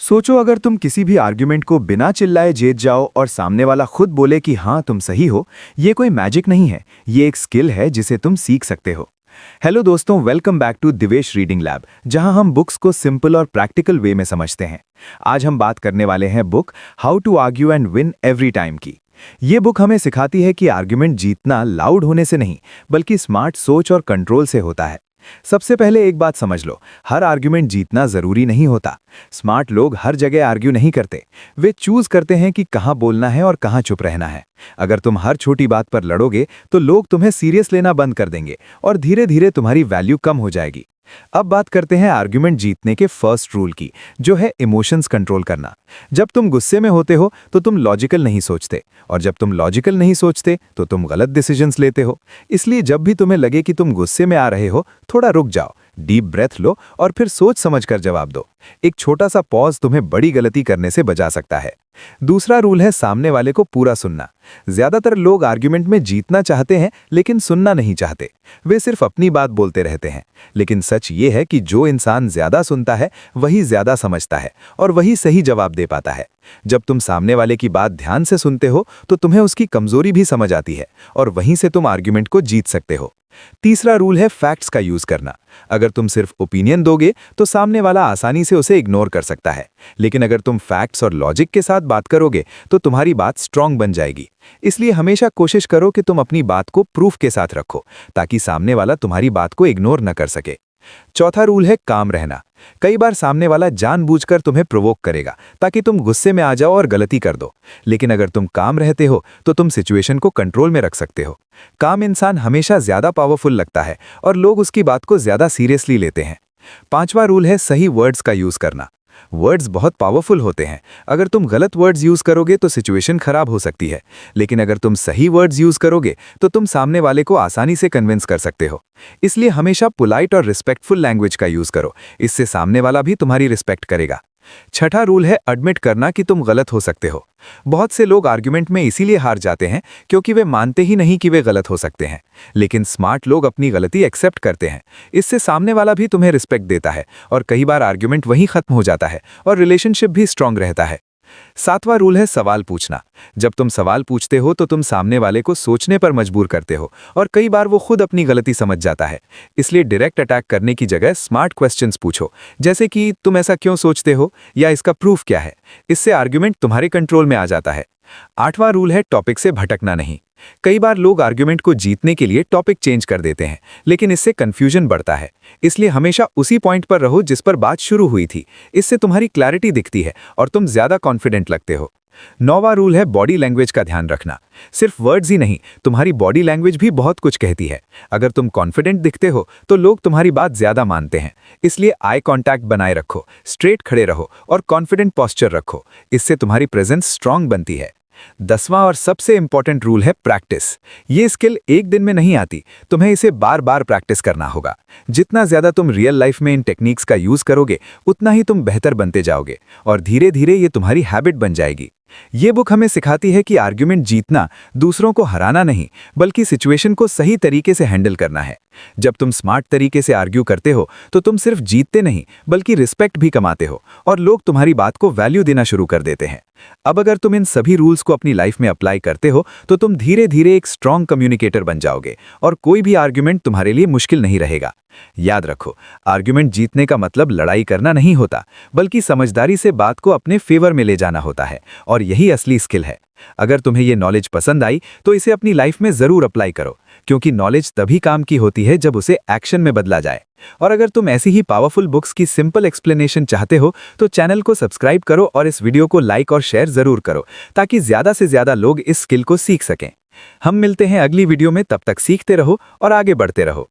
सोचो अगर तुम किसी भी आर्ग्यूमेंट को बिना चिल्लाए जीत जाओ और सामने वाला खुद बोले कि हाँ तुम सही हो। ये कोई मैजिक नहीं है, ये एक स्किल है जिसे तुम सीख सकते हो। हेलो दोस्तों, welcome back to Divesh reading lab, जहां हम बुक्स को सिंपल और प्रैक्टिकल वे में समझते हैं। आज हम बात करने वाले हैं book how to argue and win every time की। ये बुक हमें सिखाती है कि आर्ग्यूमेंट जीतना लाउड होने से नहीं, बल्कि स्मार्ट सोच और कंट्रोल से होता है। सबसे पहले एक बात समझ लो, हर आर्ग्यूमेंट जीतना जरूरी नहीं होता। स्मार्ट लोग हर जगह आर्ग्यू नहीं करते, वे चूज करते हैं कि कहां बोलना है और कहां चुप रहना है। अगर तुम हर छोटी बात पर लड़ोगे तो लोग तुम्हें सीरियस लेना बंद कर देंगे और धीरे धीरे तुम्हारी वैल्यू कम हो जाएगी। अब बात करते हैं आर्ग्यूमेंट जीतने के फर्स्ट रूल की, जो है इमोशंस कंट्रोल करना। जब तुम गुस्से में होते हो तो तुम लॉजिकल नहीं सोचते, और जब तुम लॉजिकल नहीं सोचते तो तुम गलत डिसीजंस लेते हो। इसलिए जब भी तुम्हें लगे कि तुम गुस्से में आ रहे हो, थोड़ा रुक जाओ, डीप ब्रेथ लो और फिर सोच समझकर जवाब दो। एक छोटा सा पॉज तुम्हें बड़ी गलती करने से बचा सकता है। दूसरा रूल है सामने वाले को पूरा सुनना। ज्यादातर लोग आर्ग्यूमेंट में जीतना चाहते हैं लेकिन सुनना नहीं चाहते। वे सिर्फ अपनी बात बोलते रहते हैं। लेकिन सच ये है कि जो इंसान ज्यादा सुनता है वही ज्यादा समझता है और वही सही जवाब दे पाता है। जब तुम सामने वाले की बात ध्यान से सुनते हो तो तुम्हें उसकी कमजोरी भी समझ आती है और वहीं से तुम आर्ग्यूमेंट को जीत सकते हो। तीसरा रूल है फैक्ट्स का यूज करना। अगर तुम सिर्फ ओपिनियन दोगे तो सामने वाला आसानी से उसे इग्नोर कर सकता है, लेकिन अगर तुम फैक्ट्स और लॉजिक के साथ बात करोगे तो तुम्हारी बात स्ट्रांग बन जाएगी। इसलिए हमेशा कोशिश करो कि तुम अपनी बात को प्रूफ के साथ रखो, ताकि सामने वाला तुम्हारी बात को इग्नोर न कर सके। चौथा रूल है काम रहना। कई बार सामने वाला जानबूझकर तुम्हें प्रोवोक करेगा ताकि तुम गुस्से में आ जाओ और गलती कर दो, लेकिन अगर तुम काम रहते हो तो तुम सिचुएशन को कंट्रोल में रख सकते हो। काम इंसान हमेशा ज्यादा पावरफुल लगता है और लोग उसकी बात को ज्यादा सीरियसली लेते हैं। पांचवा रूल है सही वर्ड्स का यूज करना। वर्ड्स बहुत पावरफुल होते हैं। अगर तुम गलत वर्ड्स यूज करोगे तो सिचुएशन खराब हो सकती है, लेकिन अगर तुम सही वर्ड्स यूज करोगे तो तुम सामने वाले को आसानी से कन्विंस कर सकते हो। इसलिए हमेशा पोलाइट और रिस्पेक्टफुल लैंग्वेज का यूज करो, इससे सामने वाला भी तुम्हारी रिस्पेक्ट करेगा। छठा रूल है एडमिट करना कि तुम गलत हो सकते हो। बहुत से लोग आर्ग्यूमेंट में इसीलिए हार जाते हैं क्योंकि वे मानते ही नहीं कि वे गलत हो सकते हैं, लेकिन स्मार्ट लोग अपनी गलती एक्सेप्ट करते हैं। इससे सामने वाला भी तुम्हें रिस्पेक्ट देता है और कई बार आर्ग्यूमेंट वहीं खत्म हो जाता है और रिलेशनशिप भी स्ट्रांग रहता है। सातवां रूल है सवाल पूछना। जब तुम सवाल पूछते हो तो तुम सामने वाले को सोचने पर मजबूर करते हो और कई बार वो खुद अपनी गलती समझ जाता है। इसलिए डायरेक्ट अटैक करने की जगह स्मार्ट क्वेश्चंस पूछो, जैसे कि तुम ऐसा क्यों सोचते हो या इसका प्रूफ क्या है। इससे आर्ग्यूमेंट तुम्हारे कंट्रोल में आ जाता है। आठवां रूल है टॉपिक से भटकना नहीं। कई बार लोग आर्ग्यूमेंट को जीतने के लिए टॉपिक चेंज कर देते हैं, लेकिन इससे कंफ्यूजन बढ़ता है। इसलिए हमेशा उसी पॉइंट पर रहो जिस पर बात शुरू हुई थी। इससे तुम्हारी क्लैरिटी दिखती है और तुम ज्यादा कॉन्फिडेंट लगते हो। नौवां रूल है बॉडी लैंग्वेज का ध्यान रखना। सिर्फ वर्ड्स ही नहीं, तुम्हारी बॉडी लैंग्वेज भी बहुत कुछ कहती है। अगर तुम कॉन्फिडेंट दिखते हो तो लोग तुम्हारी बात ज्यादा मानते हैं। इसलिए आई कांटेक्ट बनाए रखो, स्ट्रेट खड़े रहो और कॉन्फिडेंट पोस्चर रखो। इससे तुम्हारी प्रेजेंस स्ट्रांग बनती है। 10वां और सबसे इंपॉर्टेंट रूल है प्रैक्टिस। ये स्किल एक दिन में नहीं आती, तुम्हें इसे बार बार प्रैक्टिस करना होगा। जितना ज्यादा तुम रियल लाइफ में इन टेक्निक्स का यूज करोगे, उतना ही तुम बेहतर बनते जाओगे और धीरे धीरे ये तुम्हारी हैबिट बन जाएगी। ये बुक हमें सिखाती है कि आर्ग्यूमेंट जीतना दूसरों को हराना नहीं, बल्कि सिचुएशन को सही तरीके से हैंडल करना है। जब तुम स्मार्ट तरीके से आर्ग्यू करते हो तो तुम सिर्फ जीतते नहीं, बल्कि रिस्पेक्ट भी कमाते हो और लोग तुम्हारी बात को वैल्यू देना शुरू कर देते हैं। अब अगर तुम इन सभी रूल्स को अपनी लाइफ में अप्लाई करते हो तो तुम धीरे धीरे एक स्ट्रांग कम्युनिकेटर बन जाओगे और कोई भी आर्ग्यूमेंट तुम्हारे लिए मुश्किल नहीं रहेगा। याद रखो, आर्ग्यूमेंट जीतने का मतलब लड़ाई करना नहीं होता, बल्कि समझदारी से बात को अपने फेवर में ले जाना होता है, और यही असली स्किल है। अगर तुम्हें ये नॉलेज पसंद आई तो इसे अपनी लाइफ में जरूर अप्लाई करो, क्योंकि नॉलेज तभी काम की होती है जब उसे एक्शन में बदला जाए। और अगर तुम ऐसी ही पावरफुल बुक्स की सिंपल एक्सप्लेनेशन चाहते हो तो चैनल को सब्सक्राइब करो और इस वीडियो को लाइक और शेयर जरूर करो, ताकि ज्यादा से ज्यादा लोग इस स्किल को सीख सकें। हम मिलते हैं अगली वीडियो में, तब तक सीखते रहो और आगे बढ़ते रहो।